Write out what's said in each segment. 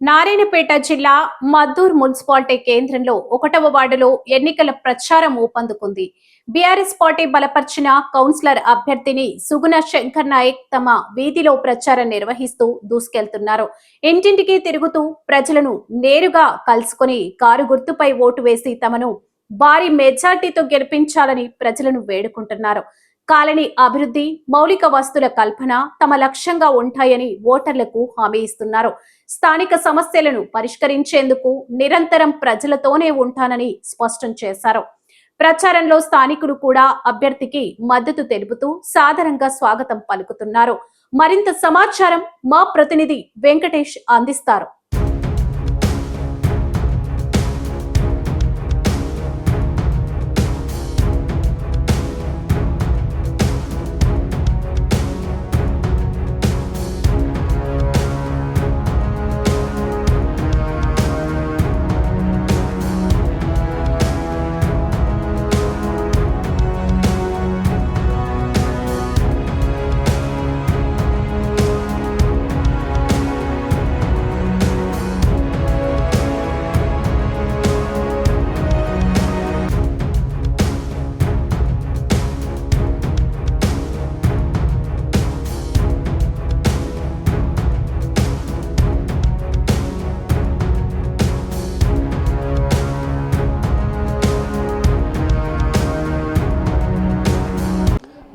నారాయణపేట జిల్లా మద్దూర్ మున్సిపాలిటీ కేంద్రంలో 1వ వార్డులో ఎన్నికల ప్రచారం ఊపందుకుంది. బీఆర్ఎస్ పార్టీ బలపర్చిన కౌన్సిలర్ అభ్యర్థిని సుగుణ శంకర్ నాయక్ తమ వీధిలో ప్రచారం నిర్వహిస్తూ దూసుకెళ్తున్నారు. ఇంటింటికి తిరుగుతూ ప్రజలను నేరుగా కలుసుకుని కారు గుర్తుపై ఓటు వేసి తమను భారీ మెజార్టీతో గెలిపించాలని ప్రజలను వేడుకుంటున్నారు. కాలనీ అభివృద్ధి, మౌలిక వస్తుల కల్పన తమ లక్ష్యంగా ఉంటాయని ఓటర్లకు హామీ ఇస్తున్నారు. స్థానిక సమస్యలను పరిష్కరించేందుకు నిరంతరం ప్రజలతోనే ఉంటానని స్పష్టం చేశారు. ప్రచారంలో స్థానికులు కూడా అభ్యర్థికి మద్దతు తెలుపుతూ సాదరంగా స్వాగతం పలుకుతున్నారు. మరింత సమాచారం మా ప్రతినిధి వెంకటేష్ అందిస్తారు.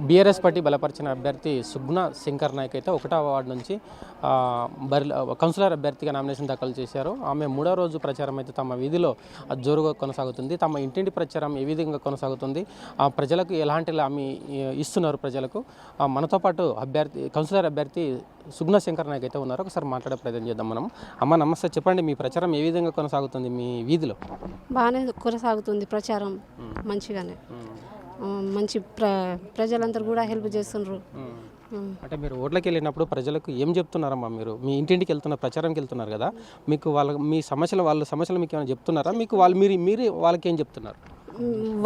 బీఆర్ఎస్ పార్టీ బలపరిచిన అభ్యర్థి సుగుణ శంకర్ నాయక్ అయితే 1వ వార్డు నుంచి కౌన్సిలర్ అభ్యర్థిగా నామినేషన్ దాఖలు చేశారు. ఆమె 3వ రోజు ప్రచారం అయితే తమ వీధిలో జోరుగా కొనసాగుతుంది. తమ ఇంటింటి ప్రచారం ఏ విధంగా కొనసాగుతుంది, ప్రజలకు ఎలాంటి హామీ ఇస్తున్నారు ప్రజలకు. మనతో పాటు కౌన్సిలర్ అభ్యర్థి సుగుణ శంకర్ నాయక్ అయితే ఉన్నారు. ఒకసారి మాట్లాడే ప్రయత్నం చేద్దాం మనం. అమ్మ నమస్తే, చెప్పండి మీ ప్రచారం ఏ విధంగా కొనసాగుతుంది మీ వీధిలో? బాగానే కొనసాగుతుంది ప్రచారం, మంచిగానే మంచి ప్రజలందరూ కూడా హెల్ప్ చేస్తున్నారు. అంటే మీరు ఓట్లకి వెళ్ళినప్పుడు ప్రజలకు ఏం చెప్తున్నారమ్మా? మీరు మీ ఇంటింటికి వెళ్తున్నారు, ప్రచారంకి వెళ్తున్నారు కదా, మీకు మీ వాళ్ళ సమస్యలు మీకు ఏమైనా చెప్తున్నారా? మీకు మీరు వాళ్ళకి ఏం చెప్తున్నారు?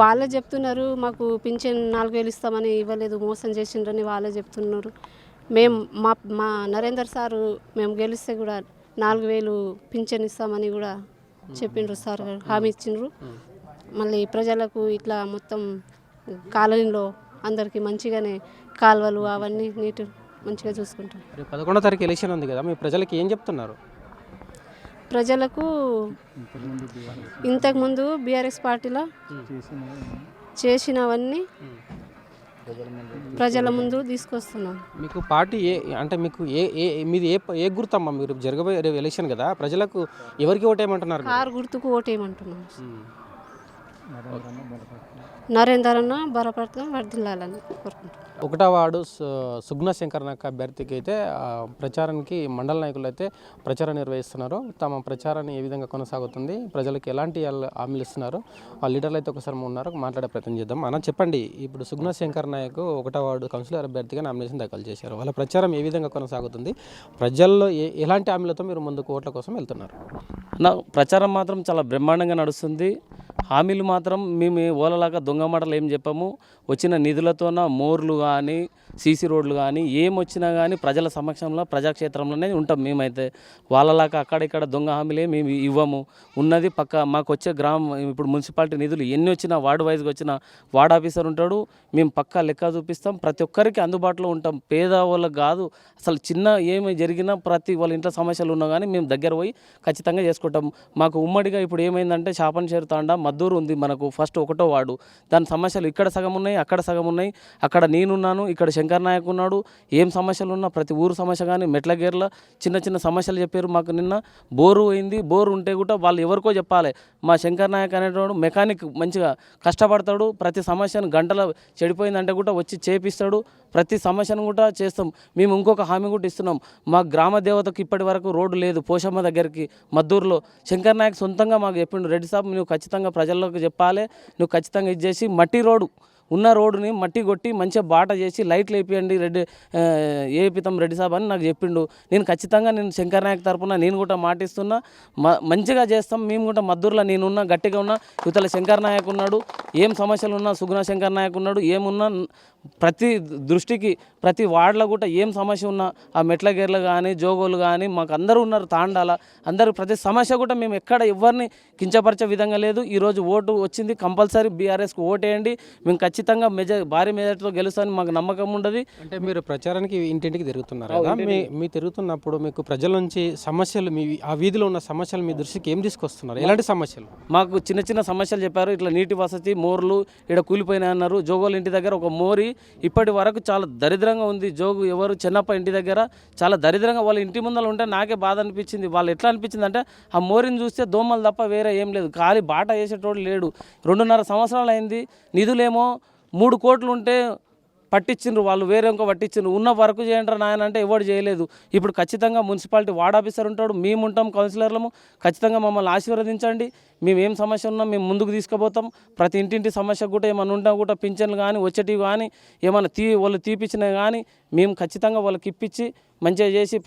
వాళ్ళే చెప్తున్నారు, మాకు పింఛన్ 4000 ఇస్తామని ఇవ్వలేదు, మోసం చేసిండ్రని వాళ్ళే చెప్తున్నారు. మేము మా నరేందర్ సారు మేము గెలిస్తే కూడా 4000 పింఛన్ ఇస్తామని కూడా చెప్పిండ్రు సార్, హామీ ఇచ్చిండ్రు. మళ్ళీ ప్రజలకు ఇట్లా మొత్తం కాలనీలో అందరికీ మంచిగానే కాలువలు అవన్నీ నీటు మంచిగా చూసుకుంటారు. 11వ తారీఖు ఎలక్షన్ ఉంది కదా, మీ ప్రజలకు ఏం చెప్తున్నారు? ప్రజలకు ఇంతకుముందు బీఆర్ఎస్ పార్టీలో చేసినవన్నీ ప్రజల ముందు తీసుకొస్తున్నాం. మీకు పార్టీ అంటే మీకు మీది ఏ గుర్తమ్మా? మీరు జరగబోయే ఎలక్షన్ కదా, ప్రజలకు ఎవరికి ఓటేయమంటున్నారు? కారు గుర్తుకు ఓటేయమంటున్నాం. నరేందర్ అన్న బలపడతాం వర్ధిల్లాలని కోరుకుంటున్నాం. 1వ వార్డు సుగుణ శంకర్ నాయక్ అభ్యర్థికి అయితే ప్రచారానికి మండల నాయకులు అయితే ప్రచారం నిర్వహిస్తున్నారు. తమ ప్రచారాన్ని ఏ విధంగా కొనసాగుతుంది, ప్రజలకు ఎలాంటి హామీలు ఇస్తున్నారు, ఆ లీడర్లు అయితే ఒకసారి ఉన్నారు, మాట్లాడే ప్రయత్నం చేద్దాం. అన్న చెప్పండి, ఇప్పుడు సుగుణ శంకర్ నాయక్ 1వ వార్డు కౌన్సిలర్ అభ్యర్థిగా నామినేషన్ దాఖలు చేశారు. వాళ్ళ ప్రచారం ఏ విధంగా కొనసాగుతుంది, ప్రజల్లో ఎలాంటి హామీలతో మీరు ముందుకు ఓట్ల కోసం వెళ్తున్నారు? నా ప్రచారం మాత్రం చాలా బ్రహ్మాండంగా నడుస్తుంది. హామీలు మాత్రం మేము ఓలలాగా దొంగ మాటలు ఏం చెప్పాము. వచ్చిన నిధులతోన మోర్లు కానీ సీసీ రోడ్లు కానీ ఏమొచ్చినా కానీ ప్రజల సమక్షంలో ప్రజాక్షేత్రంలోనే ఉంటాం. మేమైతే వాళ్ళలాగా అక్కడిక్కడ దొంగ హామీలే మేము ఇవ్వము. ఉన్నది పక్క మాకు వచ్చే ఇప్పుడు మున్సిపాలిటీ నిధులు ఎన్ని వచ్చినా వార్డు వైజ్గా వచ్చిన వార్డ్ ఆఫీసర్ ఉంటాడు, మేము పక్కా లెక్క చూపిస్తాం. ప్రతి ఒక్కరికి అందుబాటులో ఉంటాం. పేదవాళ్ళకి కాదు, అసలు చిన్న ఏమి జరిగినా ప్రతి వాళ్ళ ఇంట్లో సమస్యలు ఉన్నా కానీ మేము దగ్గర పోయి ఖచ్చితంగా చేసుకుంటాం. మాకు ఉమ్మడిగా ఇప్పుడు ఏమైందంటే చాపన్షేరు తాండా మద్దూరు ఉంది మనకు, ఫస్ట్ 1వ వార్డు. దాని సమస్యలు ఇక్కడ సగం ఉన్నాయి, అక్కడ సగం ఉన్నాయి. అక్కడ నేనున్నాను, ఇక్కడ శంకర్ నాయక్ ఉన్నాడు. ఏం సమస్యలు ఉన్నా ప్రతి ఊరు సమస్య కానీ మెట్లగేర్ల చిన్న చిన్న సమస్యలు చెప్పారు. మాకు నిన్న బోరు అయింది, బోరు ఉంటే కూడా వాళ్ళు ఎవరికో చెప్పాలి. మా శంకర్ నాయక్ అనేటోడు మెకానిక్ మంచిగా కష్టపడతాడు. ప్రతి సమస్యను గంటల చెడిపోయిందంటే కూడా వచ్చి చేపిస్తాడు. ప్రతి సమస్యను కూడా చేస్తాం. మేము ఇంకొక హామీ కూడా ఇస్తున్నాం. మా గ్రామ దేవతకు ఇప్పటి వరకు రోడ్డు లేదు, పోషమ్మ దగ్గరికి మద్దూరులో. శంకర్ నాయక్ సొంతంగా మాకు చెప్పిండు, రెడ్డి సాబ్ నువ్వు ఖచ్చితంగా ప్రజల్లోకి చెప్పాలి, నువ్వు ఖచ్చితంగా ఇది చేసి మట్టి రోడ్డు ఉన్న రోడ్డుని మట్టి కొట్టి మంచిగా బాట చేసి లైట్లు వేపియండి వేపితాం రెడ్డి సాబ్ అని నాకు చెప్పిండు. నేను ఖచ్చితంగా నేను శంకర్ నాయక్ తరపున నేను కూడా మాటిస్తున్నా, మంచిగా చేస్తాం. మేము కూడా మద్దూరులో నేనున్నా, గట్టిగా ఉన్నా, ఇవతల శంకర్ నాయక్ ఉన్నాడు, ఏం సమస్యలు ఉన్నా సుగుణ శంకర్ నాయక్ ఉన్నాడు, ఏమున్నా ప్రతి దృష్టికి ప్రతి వార్డులో కూడా ఏం సమస్య ఉన్నా ఆ మెట్లగేర్లు కానీ జోగోలు కానీ మాకు అందరూ ఉన్నారు, తాండాల అందరూ ప్రతి సమస్య కూడా మేము ఎక్కడ ఎవరిని కించపరిచే విధంగా లేదు. ఈరోజు ఓటు వచ్చింది, కంపల్సరీ బీఆర్ఎస్కి ఓటేయండి, మేము ఖచ్చితంగా భారీ మెజార్టీతో గెలుస్తామని మాకు నమ్మకం ఉండదు. అంటే మీరు ప్రచారానికి ఇంటింటికి తిరుగుతున్నారు కదా, మీ తిరుగుతున్నప్పుడు మీకు ప్రజల నుంచి సమస్యలు మీ ఆ వీధిలో ఉన్న సమస్యలు మీ దృష్టికి ఏం తీసుకొస్తున్నారు? ఎలాంటి సమస్యలు? మాకు చిన్న చిన్న సమస్యలు చెప్పారు. ఇట్లా నీటి వసతి, మోర్లు ఇక్కడ కూలిపోయినాయి అన్నారు. జోగోలు ఇంటి దగ్గర ఒక మోరి ఇప్పటి వరకు చాలా దరిద్రంగా ఉంది. జోగు ఎవరు చెన్నప్ప ఇంటి దగ్గర చాలా దరిద్రంగా వాళ్ళ ఇంటి ముందర ఉంటే నాకే బాధ అనిపించింది. వాళ్ళు ఎట్లా అనిపించింది అంటే ఆ మోరిని చూస్తే దోమలు తప్ప వేరే ఏం లేదు, ఖాళీ బాట వేసేటోడు లేడు. 2.5 సంవత్సరాలు అయింది. నిధులేమో 3 కోట్లు ఉంటే పట్టించిండ్రు, వాళ్ళు వేరే ఇంకో పట్టించిండ్రు. ఉన్న వర్క్ చేయంటారు నాయన అంటే ఎవరు చేయలేదు. ఇప్పుడు ఖచ్చితంగా మున్సిపాలిటీ వార్డ్ ఆఫీసర్ ఉంటాడు, మేము ఉంటాం, కౌన్సిలర్లము. ఖచ్చితంగా మమ్మల్ని ఆశీర్వదించండి. మేము ఏం సమస్య ఉన్నా మేము ముందుకు తీసుకుపోతాం. ప్రతి ఇంటింటి సమస్య కూడా ఏమైనా ఉన్నా కూడా పింఛన్లు కానీ వచ్చేటివి కానీ ఏమైనా వాళ్ళు తీపిచ్చినవి కానీ మేము ఖచ్చితంగా వాళ్ళకి ఇప్పించి మంచిగా చేసి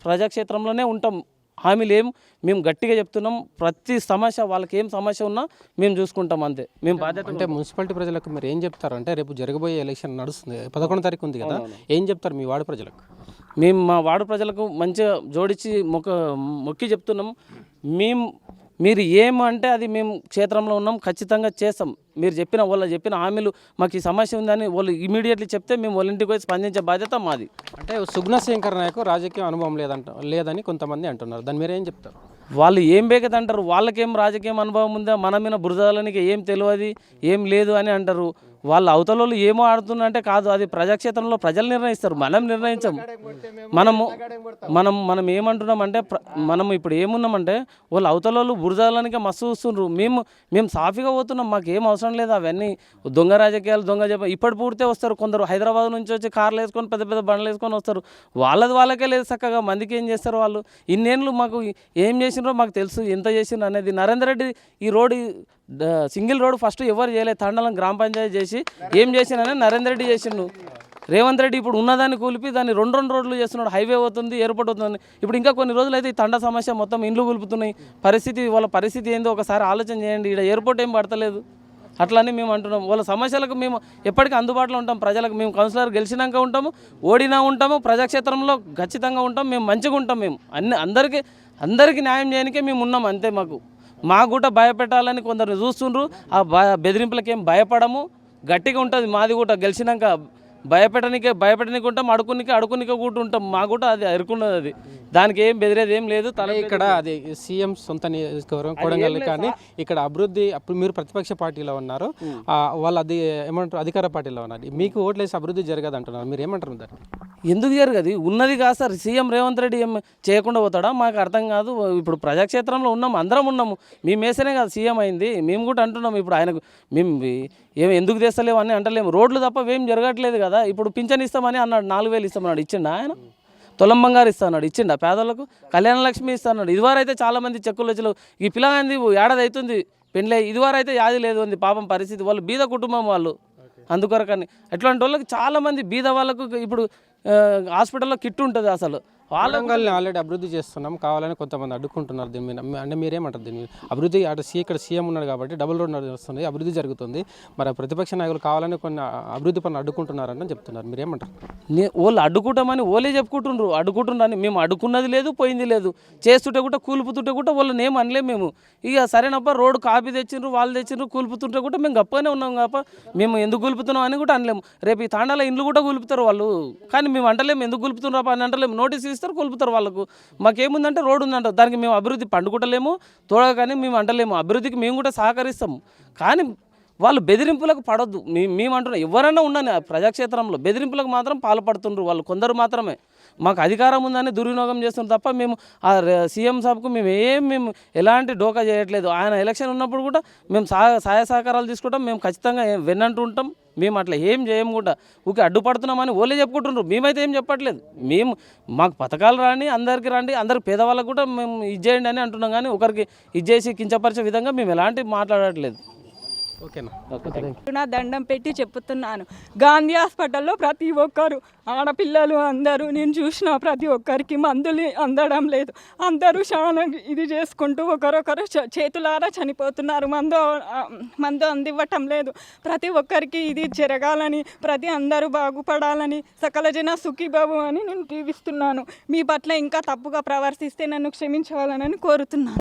ప్రజాక్షేత్రంలోనే ఉంటాం. హామీలు మేము గట్టిగా చెప్తున్నాం. ప్రతి సమస్య వాళ్ళకి ఏం సమస్య ఉన్నా మేము చూసుకుంటాం, అంతే. మేము బాధ్యత. అంటే మున్సిపాలిటీ ప్రజలకు మీరు ఏం చెప్తారు అంటే రేపు జరగబోయే ఎలక్షన్ నడుస్తుంది, 11వ తారీఖు ఉంది కదా, ఏం చెప్తారు మీ వార్డు ప్రజలకు? మేము మా వార్డు ప్రజలకు మంచిగా జోడించి మొక్కి చెప్తున్నాం. మీరు ఏమంటే అది మేము క్షేత్రంలో ఉన్నాం, ఖచ్చితంగా చేస్తాం. మీరు వాళ్ళు చెప్పిన హామీలు మాకు ఈ సమస్య ఉందని వాళ్ళు ఇమీడియట్లీ చెప్తే మేము వాళ్ళ ఇంటికి పోయి స్పందించే బాధ్యత మాది. అంటే సుగుణ శంకర్ నాయక్ రాజకీయ అనుభవం లేదని కొంతమంది అంటున్నారు, దాన్ని మీరు ఏం చెప్తారు? వాళ్ళు ఏం బేకదంటారు, వాళ్ళకేం రాజకీయం అనుభవం ఉందా, మన మీద బురదాలనికి ఏం తెలియదు ఏం లేదు అని అంటారు. వాళ్ళ అవతలలో ఏమో ఆడుతున్నారంటే కాదు, అది ప్రజాక్షేత్రంలో ప్రజలు నిర్ణయిస్తారు, మనం నిర్ణయించాం. మనం ఏమంటున్నామంటే మనం ఇప్పుడు ఏమున్నామంటే వాళ్ళు అవతలలో బురదాలనికి మస్తు చూస్తుండ్రు, మేము సాఫీగా పోతున్నాం, మాకు ఏం అవసరం లేదు అవన్నీ దొంగ రాజకీయాలు దొంగ ఇప్పటి పూర్తే వస్తారు. కొందరు హైదరాబాద్ నుంచి వచ్చి కార్లు వేసుకొని పెద్ద పెద్ద బండ్లు వేసుకొని వస్తారు, వాళ్ళకే లేదు చక్కగా. మందికి ఏం చేస్తారు వాళ్ళు? ఇన్నేళ్ళు మాకు ఏం చేసినారో మాకు తెలుసు, ఎంత చేసినారు అనేది. నరేందర్ రెడ్డి ఈ రోడ్డు సింగిల్ రోడ్ ఫస్ట్ ఎవరు చేయలేదు, తండలం గ్రామ పంచాయతీ చేసి ఏం చేసిననే నరేందర్ రెడ్డి చేసిండు. రేవంత్ రెడ్డి ఇప్పుడు ఉన్నదాన్ని కూలిపి దాన్ని 2 రోడ్లు చేస్తున్నాడు, హైవే అవుతుంది, ఎయిర్పోర్ట్ అవుతుంది. ఇప్పుడు ఇంకా కొన్ని రోజులు అయితే ఈ తండ సమస్య మొత్తం ఇండ్లు కూలుపుతున్నాయి. వాళ్ళ పరిస్థితి ఏందో ఒకసారి ఆలోచన చేయండి. ఇక్కడ ఎయిర్పోర్ట్ ఏం పడతలేదు, అట్లని మేము అంటున్నాం. వాళ్ళ సమస్యలకు మేము ఎప్పటికీ అందుబాటులో ఉంటాం ప్రజలకు. మేము కౌన్సిలర్ గెలిచినాక ఉంటాము, ఓడినా ఉంటాము, ప్రజాక్షేత్రంలో ఖచ్చితంగా ఉంటాం. మేము మంచిగా ఉంటాం. మేము అందరికీ న్యాయం చేయడానికే మేము ఉన్నాం, అంతే. మాకు కూడా భయపెట్టాలని కొందరు చూస్తుండ్రు. ఆ బెదిరింపులకి ఏం భయపడము, గట్టిగా ఉంటుంది మాది కూడా. గెలిచినాక భయపెట్టడానికి ఉంటాం, అడుకునికే కూర్చుంటాం. మాకు కూడా అది ఎరుకున్నది, అది దానికి ఏం బెదిరేది ఏం లేదు. ఇక్కడ అది సీఎం సొంత నియోజకవర్గం కొడంగల్, కానీ ఇక్కడ అభివృద్ధి అప్పుడు మీరు ప్రతిపక్ష పార్టీలో ఉన్నారు, వాళ్ళు అది ఏమంటారు అధికార పార్టీలో ఉన్నారు, మీకు ఓట్లేసి అభివృద్ధి జరగదు అంటున్నారు, మీరు ఏమంటారు దాన్ని? ఎందుకు జరగదు? ఉన్నది కాదు సార్. సీఎం రేవంత్ రెడ్డి ఏం చేయకుండా పోతాడా? మాకు అర్థం కాదు. ఇప్పుడు ప్రజాక్షేత్రంలో ఉన్నాము, అందరం ఉన్నాము. మేము వేస్తేనే కాదు సీఎం అయింది, మేము కూడా అంటున్నాము. ఇప్పుడు ఆయనకు మేము ఎందుకు తెస్తలేము అని అంటలేము. రోడ్లు తప్ప ఏం జరగట్లేదు కదా. ఇప్పుడు పింఛన్ ఇస్తామని అన్నాడు, 4,000 ఇస్తామన్నాడు, ఇచ్చిండా ఆయన? తులం బంగారు ఇస్తాడు, ఇచ్చిండా పేదలకు? కళ్యాణ లక్ష్మి ఇస్తాడు. ఇదివరైతే చాలామంది చెక్కులు వచ్చి ఈ పిల్లగాంది ఏడాది అవుతుంది పెళ్ళి, ఇదివరైతే యాది లేదు అంది పాపం పరిస్థితి. వాళ్ళు బీద కుటుంబం వాళ్ళు, అందుకొరకని అట్లాంటి వాళ్ళకి చాలామంది బీద వాళ్ళకు ఇప్పుడు హాస్పిటల్లో కిట్ ఉంటుంది. అసలు వరంగల్ని ఆల్రెడీ అభివృద్ధి చేస్తున్నాం కావాలని కొంతమంది అడ్డుకుంటున్నారు దీని మీద, అంటే మీరేమంటారు దీని మీద? అభివృద్ధి ఇక్కడ సీఎం ఉన్నాడు కాబట్టి డబుల్ రోడ్ నడుస్తుంది, అభివృద్ధి జరుగుతుంది, మరి ప్రతిపక్ష నాయకులు కావాలని కొన్ని అభివృద్ధి పనులు అడ్డుకుంటున్నారని చెప్తున్నారు, మీరేమంటారు? వాళ్ళు అడ్డుకుంటామని వాళ్ళే అడ్డుకుంటుండ్రని. మేము అడ్డుకున్నది లేదు, పోయింది లేదు. చేస్తుంటే కూడా కూలుపుతుంటే కూడా వాళ్ళని ఏం అనలేము మేము. ఇక సరేనప్ప రోడ్డు కాపీ తెచ్చిండ్రు, వాళ్ళు తెచ్చిండ్రు, కూలుపుతుంటే కూడా మేము గప్పగానే ఉన్నాం కాప. మేము ఎందుకు కూలుపుతున్నాం అని కూడా అనలేము. రేపు ఈ తాండాల ఇండ్లు కూడా కూలుపుతారు వాళ్ళు, కానీ మేము అంటలేము ఎందుకు కూలుపుతున్నారు అని అంటలేము. నోటీస్ ఇస్తారు, కూలుపుతారు వాళ్ళకు. మాకేముందంటే రోడ్డు ఉందంట, దానికి మేము అభివృద్ధి పండుకుంటలేము తోడగా, కానీ మేము అంటలేము. అభివృద్ధికి మేము కూడా సహకరిస్తాము, కానీ వాళ్ళు బెదిరింపులకు పడొద్దు. మేము అంటున్నాం, ఎవరైనా ఉండని ప్రజాక్షేత్రంలో బెదిరింపులకు మాత్రం పాల్పడుతుండ్రు వాళ్ళు కొందరు మాత్రమే. మాకు అధికారం ఉందని దుర్వినియోగం చేస్తున్నాం తప్ప మేము ఆ సీఎం సాబ్కు మేము ఎలాంటి డోకా చేయట్లేదు. ఆయన ఎలక్షన్ ఉన్నప్పుడు కూడా మేము సహాయ సహకారాలు తీసుకుంటాం, మేము ఖచ్చితంగా వెన్నంటూ ఉంటాం. మేము అట్లా ఏం చేయము కూడా. ఊకే అడ్డుపడుతున్నామని వాళ్ళే చెప్పుకుంటున్నారు, మేమైతే ఏం చెప్పట్లేదు. మాకు పథకాలు రండి, అందరికి రండి, అందరికి పేదవాళ్ళకు కూడా మేము ఇది చేయండి అని అంటున్నాం, కానీ ఒకరికి ఇది చేసి కించపరిచే విధంగా మేము ఎలాంటి మాట్లాడట్లేదు. ఓకేనా? నా దండం పెట్టి చెప్తున్నాను, గాంధీ హాస్పిటల్లో ప్రతి ఒక్కరు ఆడపిల్లలు అందరూ నేను చూసిన ప్రతి ఒక్కరికి మందులు అందడం లేదు. అందరూ చాలా ఇది చేసుకుంటూ ఒకరొకరు చేతులారా చనిపోతున్నారు. మందు అందివ్వటం లేదు. ప్రతి ఒక్కరికి ఇది జరగాలని, ప్రతి అందరూ బాగుపడాలని, సకల జన సుఖీబాబు అని నేను దీవిస్తున్నాను. మీ పట్ల ఇంకా తప్పుగా ప్రవర్తిస్తే నన్ను క్షమించవాలని కోరుతున్నాను.